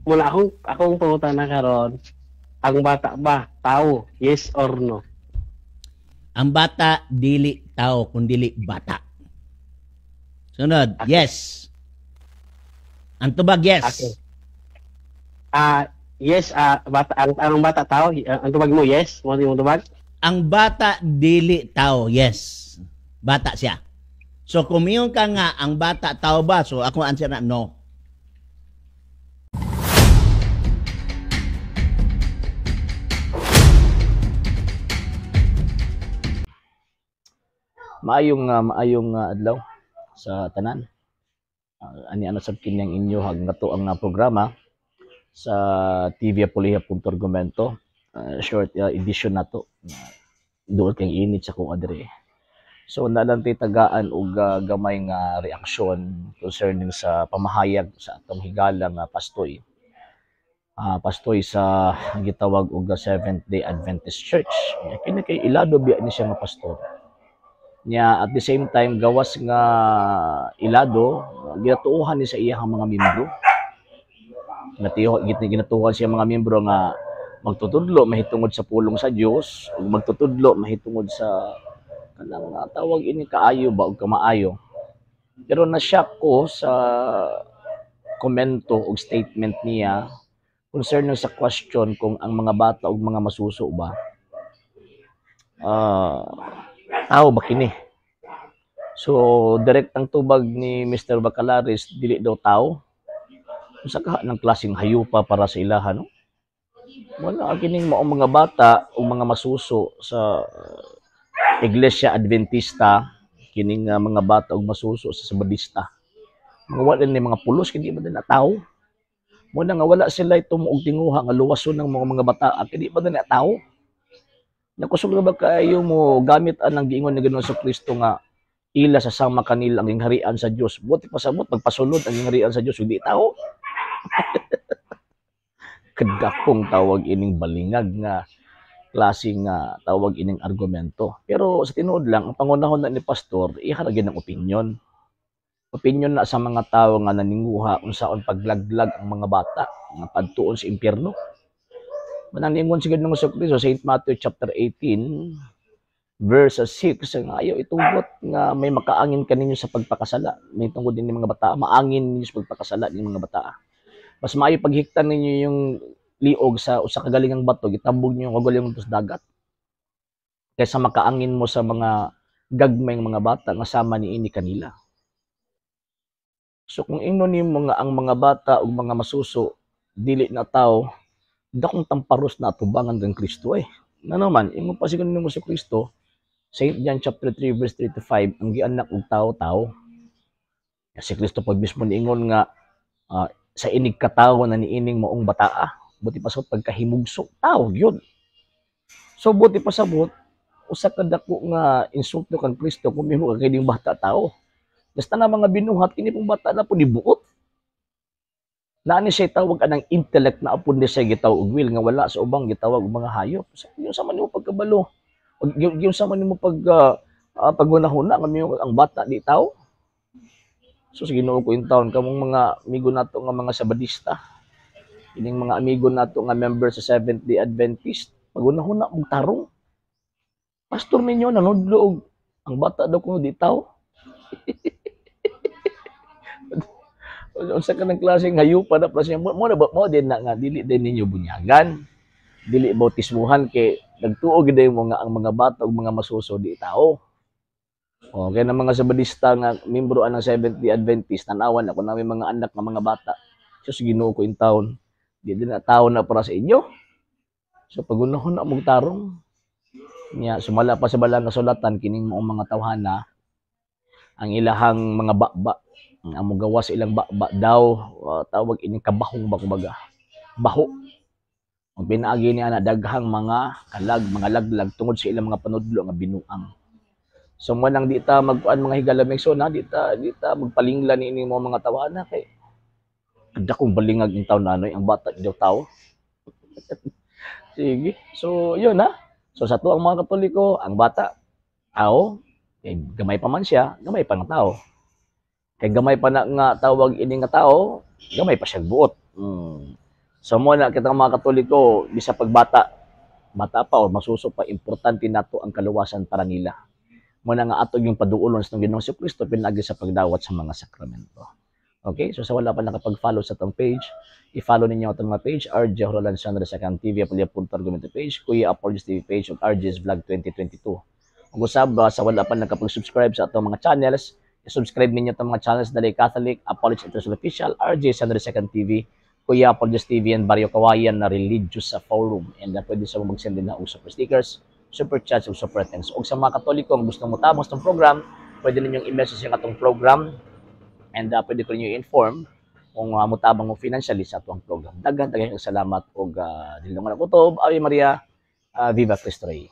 muna akong pangutana karon, ang bata ba tao? Yes or no? Ang bata dili tao kun dili bata. Sunod, Okay. yes. Ang tubag Okay. yes. Yes, bata ang bata tao, ang tubag mo yes, mo yung tubag. Ang bata dili tao, yes. Bata siya. So kung miyon ka nga ang bata tao ba? So ako answer na no. Maayong adlaw sa tanan. Ani ano sab kinyang inyo hag nato ang programa sa TV Apuliha.argumento. Short edition nato. Duol kang init sa kung adre. So nalang tagaan og gamay nga reaksyon concerning sa pamahayag sa atong higala nga pastoy. Pastoy sa gitawag og Seventh Day Adventist Church. Kini kay ilado biya ni siya nga pastor. Nya at the same time gawas nga ilado ginatuohan ni sa iyang mga miyembro. Ginatuohan siya mga miyembro nga magtutudlo mahitungod sa pulong sa Dios ug magtutudlo mahitungod sa kanang tawag ini kaayo ba ug kamaayo. Pero na-shock ko sa komento ug statement niya concerning sa question kung ang mga bata ug mga masuso ba tao ba kini. So direct ang tubag ni Mr. Bacalaris dili daw tao. Usa ka ng klaseng hayupa para sa ilahan no. Wala kining maong mga bata ug mga masuso sa Iglesia Adventista, kining mga bata ug masuso sa Sabadista. Mga wala ni mga pulos kindi ba na tao. Mo na nga wala sila tumuog tinguha nga luwason ng mga bata kindi ba na tao. Nakusog ba kayo mo gamit ang giingon ni Ginoong Kristo nga ila sa sama kanila ang harian sa Dios. Buti pasabot pagpasulod ang harian sa Dios hindi tao. Kadakong tawag ining balingag nga klaseng tawag ining argumento. Pero sa tinuod lang, ang pangunahon na ni pastor, iharagin ng opinion. Opinion na sa mga tao nga naninguha kung saan paglaglag ang mga bata nga padtuon sa impyerno. Mananingon si Ginoong Kristo sa St. Matthew chapter 18 verse 6 nga ayaw itugot nga may makaangin kaninyo sa pagpakasala. May tungkol din ng mga bata, maangin ninyo sa pagpakasala ng mga bata. Mas maayo paghiktan ninyo yung liog sa usa ka galingang bato, gitambog niyo yung kagalingon sa dagat. Kaysa makaangin mo sa mga gagmayng mga bata nga sama niini kanila. So kung ingnon nimo nga ang mga bata ug mga masuso dili na tao, dakong tamparos na atubangan kang Kristo Na naman, imo pasigon nimo sa Kristo, St. John chapter 3 verse 3 to 5, ang gianak og tao-tao. Si Kristo pag mismo niingon nga sa inig katawo na niining maong bataa, buti pa sa pagkahimugso, tao yun. So buti pa sabot, usa ka dako nga insulto kang Kristo kung mimo ka kining bata tao. Basta na mga binuhat kini pong bata na po ni buot. Naani siya tawag anang intellect na apon siya gitawag og will nga wala sa ubang gitawag og mga hayop. So, yung sa man nimo pagkabalo. Yung sa man nimo paggunahuna nga ang bata di tao. So sa Ginoo ko yung taon kamong mga amigo nato nga mga Sabadista. Ining mga amigo nato nga member sa Seventh Day Adventist, pagunahuna og tarong. Pastor ninyo nanudlo og ang bata daw kuno di tao. Unsa ka ng klaseng hayupa na plus mo din na nga dili din ninyo bunyagan. Dili bautismuhan kay nagtuo gid mo nga ang mga bata ug mga masuso di tao. Okay na mga Sabadista nga membro ng Seventh Day Adventist tanawan ako na may mga anak nga mga bata. So Ginoo ko in taon. Di din na tao na para sa inyo. So pagunahon na mong tarong niya sumala pa sa balang kasulatan kining mga tawhana ang ilahang mga baba ang magawa sa ilang baba daw tawag ining kabahong ba kumbaga baho ang pinaagi niya na daghang mga mga laglag tungod sa ilang mga panudlo nga binuang. So mo nang di ta magkuan mga higalamig so na di ta magpalinglan ini mga tawhana kay dakong balingag in taon nanoy ang bata daw tao. Sige. So yun So sa tuang mga Katoliko, ang bata tao, kay gamay pa man siya, gamay pa ng tao. Kay gamay pa na nga tawag ini nga tao, gamay pa siya buot. So mo na kita mga Katoliko, bisa pagbata, bata pa o masuso pa, importante nato ang kaluwasan para nila. Muna nga atog yung paduulon sa Ginoong Kristo pinagi sa pagdawat sa mga sakramento. Okay? So sa wala pa nakapag-follow sa tong page, i-follow ninyo itong mga page, RJ Horolan Sandra Second TV, Apulia.Punto Argumento page, Kuya Apollos TV page, ug RJ's Vlog 2022. Kung usab sa wala pa nakapag-subscribe sa atong mga channels, i-subscribe ninyo itong mga channels dali Catholic, Apollos International Official, RJ Sandra Second TV, Kuya Apollos TV, and Barrio Kawayan na religious sa forum. And pwede sa mag-send din na super stickers, super chats, o super thanks. O sa mga Katoliko, kung gusto mo tabang sa itong program, pwede ninyong i-message yung atong program, and pwede ko ninyo i-inform kung mutabang mo financially sa atong program. Daghang salamat o dilungan ako to. Ave Maria, Viva Cristo Rey.